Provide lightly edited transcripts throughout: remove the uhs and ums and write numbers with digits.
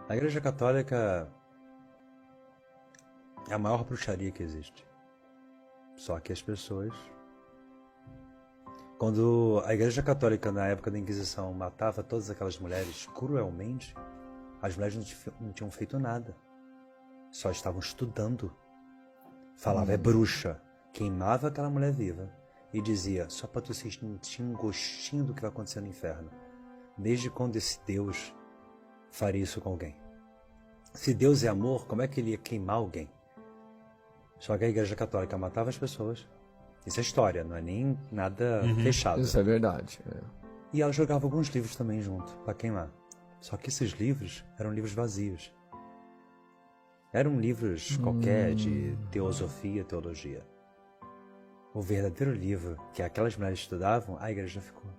A Igreja Católica é a maior bruxaria que existe. Só que as pessoas... Quando a Igreja Católica, na época da Inquisição, matava todas aquelas mulheres cruelmente, as mulheres não tinham feito nada. Só estavam estudando. Falava, é bruxa. Queimava aquela mulher viva e dizia, só para tu sentir um gostinho do que vai acontecer no inferno. Desde quando esse Deus faria isso com alguém? Se Deus é amor, como é que ele ia queimar alguém? Só que a Igreja Católica matava as pessoas. Isso é história, não é nem nada fechado. Isso é verdade. E ela jogava alguns livros também junto, para queimar. Só que esses livros eram livros vazios. Eram livros qualquer de teosofia, teologia. O verdadeiro livro que aquelas mulheres estudavam, a igreja ficou.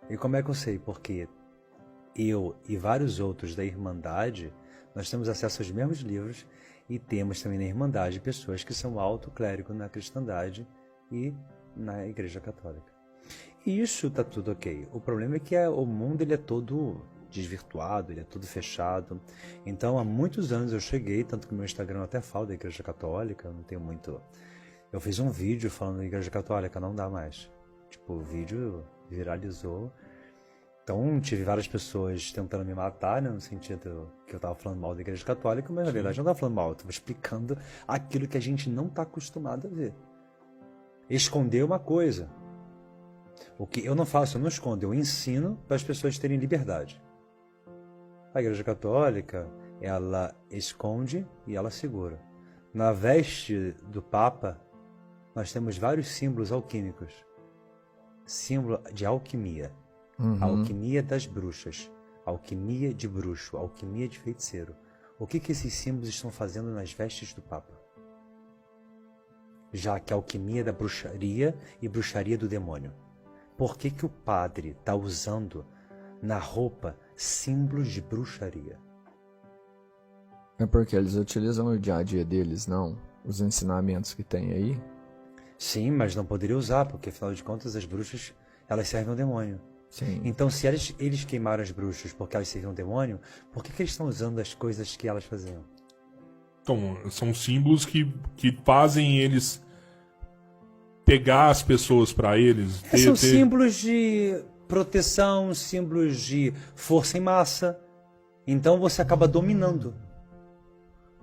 E como é que eu sei? Porque eu e vários outros da Irmandade, nós temos acesso aos mesmos livros e temos também na Irmandade pessoas que são alto clérigo na cristandade e na Igreja Católica. E isso está tudo ok. O problema é que o mundo ele é todo desvirtuado, ele é todo fechado. Então há muitos anos eu cheguei, tanto que meu Instagram até fala da Igreja Católica, eu não tenho muito... Eu fiz um vídeo falando da Igreja Católica, não dá mais. Tipo, o vídeo viralizou. Então tive várias pessoas tentando me matar, né, no sentido que eu estava falando mal da Igreja Católica, mas na verdade eu não estava falando mal, eu estava explicando aquilo que a gente não está acostumado a ver. Esconder uma coisa. O que eu não faço, eu não escondo, eu ensino para as pessoas terem liberdade. A Igreja Católica, ela esconde e ela segura. Na veste do Papa, nós temos vários símbolos alquímicos. Símbolo de alquimia. A alquimia das bruxas. Alquimia de bruxo. Alquimia de feiticeiro. O que esses símbolos estão fazendo nas vestes do Papa? Já que a alquimia da bruxaria e bruxaria do demônio. Por que o padre está usando na roupa símbolos de bruxaria? É porque eles utilizam o dia a dia deles, não? Os ensinamentos que tem aí? Sim, mas não poderia usar, porque afinal de contas as bruxas, elas servem ao demônio. Sim. Então se eles queimaram as bruxas porque elas serviam ao demônio, por que eles estão usando as coisas que elas faziam? Então, são símbolos que fazem eles pegar as pessoas para eles. São símbolos de proteção, símbolos de força em massa. Então você acaba dominando.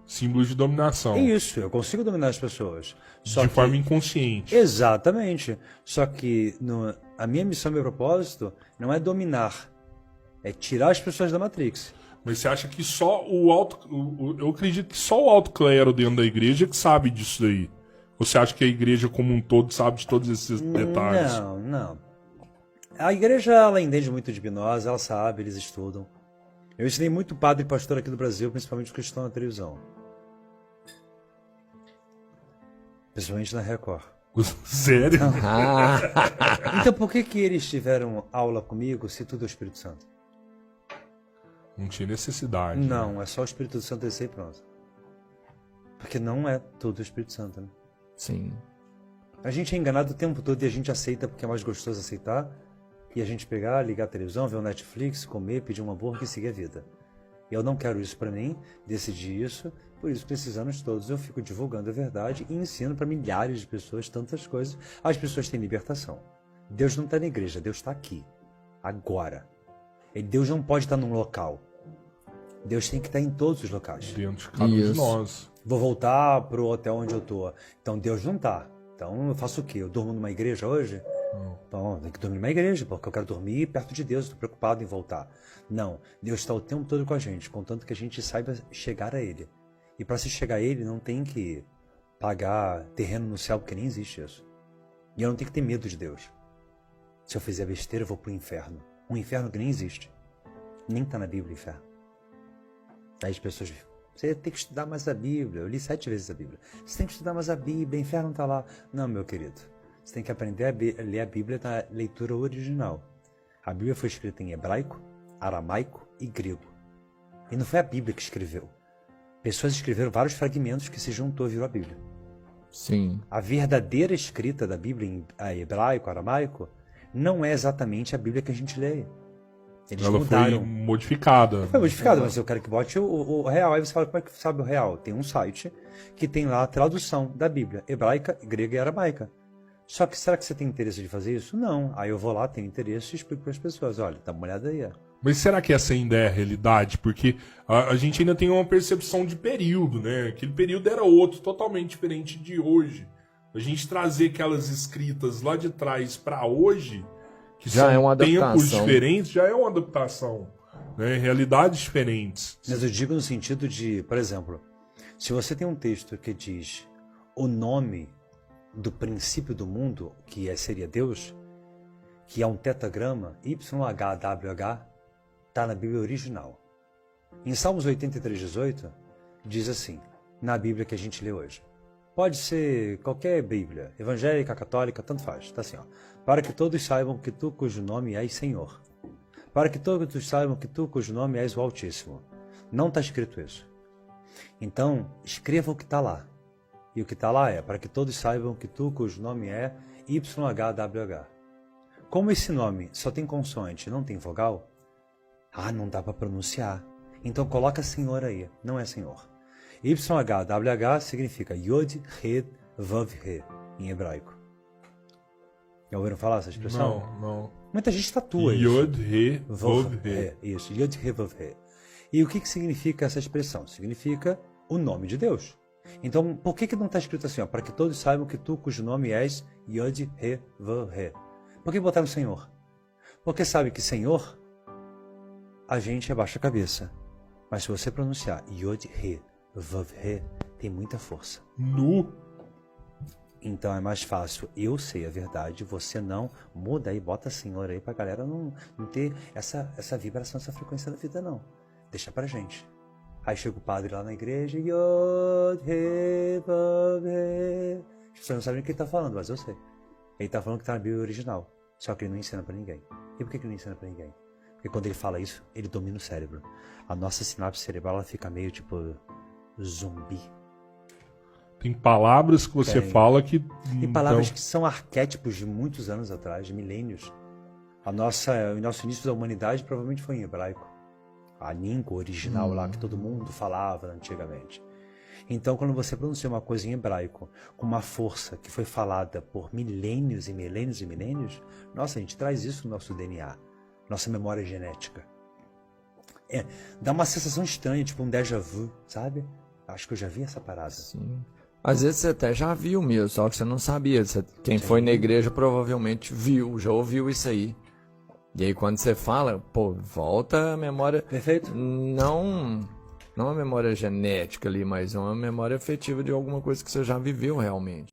Símbolos de dominação. É isso, eu consigo dominar as pessoas. De forma inconsciente. Exatamente. Só que a minha missão, meu propósito, não é dominar. É tirar as pessoas da Matrix. Mas você acha que só eu acredito que só o alto clero dentro da igreja que sabe disso daí? Ou você acha que a igreja como um todo sabe de todos esses detalhes? Não. A igreja, ela entende muito de hipnose, ela sabe, eles estudam. Eu ensinei muito padre e pastor aqui do Brasil, principalmente os que estão na televisão. Principalmente na Record. Sério? Então por que eles tiveram aula comigo se tudo é o Espírito Santo? Não tinha necessidade. Não, né? é só o Espírito Santo descer e pronto. Porque não é tudo o Espírito Santo, né? Sim. A gente é enganado o tempo todo e a gente aceita porque é mais gostoso aceitar. E a gente pegar, ligar a televisão, ver o Netflix, comer, pedir um hambúrguer e seguir a vida. Eu não quero isso pra mim, decidi isso, por isso que esses anos todos eu fico divulgando a verdade e ensino para milhares de pessoas tantas coisas. As pessoas têm libertação. Deus não está na igreja, Deus está aqui, agora. E Deus não pode estar num local. Deus tem que estar em todos os locais. Dentro de cada um de nós. Vou voltar pro hotel onde eu tô. Então Deus não tá. Então eu faço o quê? Eu durmo numa igreja hoje? Então, tem que dormir numa igreja, porque eu quero dormir perto de Deus, estou preocupado em voltar. Não, Deus está o tempo todo com a gente, contanto que a gente saiba chegar a Ele. E para se chegar a Ele, não tem que pagar terreno no céu, porque nem existe isso. E eu não tenho que ter medo de Deus. Se eu fizer besteira, eu vou pro inferno. Um inferno que nem existe. Nem está na Bíblia o inferno. Aí as pessoas dizem, você tem que estudar mais a Bíblia. Eu li 7 vezes a Bíblia. Você tem que estudar mais a Bíblia, o inferno está lá. Não, meu querido. Você tem que aprender a ler a Bíblia na leitura original. A Bíblia foi escrita em hebraico, aramaico e grego. E não foi a Bíblia que escreveu. Pessoas escreveram vários fragmentos que se juntou e virou a Bíblia. Sim. A verdadeira escrita da Bíblia em hebraico, aramaico, não é exatamente a Bíblia que a gente lê. Eles Ela mudaram. foi modificada. Foi modificado, mas eu quero que bote o real. Aí você fala, como é que sabe o real? Tem um site que tem lá a tradução da Bíblia, hebraica, grega e aramaica. Só que será que você tem interesse de fazer isso? Não. Aí eu vou lá, tenho interesse e explico para as pessoas. Olha, dá uma olhada aí. Ó. Mas será que essa ainda é a realidade? Porque a gente ainda tem uma percepção de período, né? Aquele período era outro, totalmente diferente de hoje. A gente trazer aquelas escritas lá de trás para hoje, que Já são é uma tempos adaptação. diferentes, já é uma adaptação. Né? Realidades diferentes. Mas eu digo no sentido de, por exemplo, se você tem um texto que diz o nome do princípio do mundo, que seria Deus, que é um tetagrama, YHWH, está na Bíblia original. Em Salmos 83:18, diz assim, na Bíblia que a gente lê hoje. Pode ser qualquer Bíblia, evangélica, católica, tanto faz. Está assim, ó. Para que todos saibam que tu, cujo nome és Senhor. Para que todos saibam que tu, cujo nome és o Altíssimo. Não está escrito isso. Então, escreva o que está lá. E o que está lá é, para que todos saibam que tu, cujo nome é YHWH. Como esse nome só tem consoante e não tem vogal, não dá para pronunciar. Então coloca Senhor aí, não é Senhor. YHWH significa Yod, He, Vav, He, em hebraico. Já ouviram falar essa expressão? Não. Muita gente tatua isso. Yod, He, Vav, He. Isso, Yod, He, Vav, He. E o que significa essa expressão? Significa o nome de Deus. Então, por que não está escrito assim? Ó, para que todos saibam que tu, cujo nome és Yod, He, Vav, He. Por que botaram Senhor? Porque sabe que Senhor, a gente abaixa a cabeça. Mas se você pronunciar Yod, He, Vav, He, tem muita força. Nu. Então é mais fácil, eu sei a verdade, você não, muda aí, bota Senhor aí pra galera não ter essa vibração, essa frequência da vida não. Deixa pra gente. Aí chega o padre lá na igreja, Yod, He, Vav, He. As pessoas não sabem o que ele tá falando, mas eu sei. Ele tá falando que tá na Bíblia original, só que ele não ensina pra ninguém. E por que ele não ensina pra ninguém? Porque quando ele fala isso, ele domina o cérebro. A nossa sinapse cerebral ela fica meio tipo zumbi. Tem palavras que você fala que... Tem palavras que são arquétipos de muitos anos atrás, de milênios. O nosso início da humanidade provavelmente foi em hebraico. A língua original lá que todo mundo falava antigamente. Então, quando você pronuncia uma coisa em hebraico com uma força que foi falada por milênios e milênios e milênios, nossa, a gente traz isso no nosso DNA, nossa memória genética. Dá uma sensação estranha, tipo um déjà vu, sabe? Acho que eu já vi essa parada. Sim. Às vezes você até já viu mesmo, só que você não sabia. Quem foi na igreja provavelmente viu, já ouviu isso aí. E aí quando você fala, volta a memória... Perfeito. Não a memória genética ali, mas uma memória afetiva de alguma coisa que você já viveu realmente.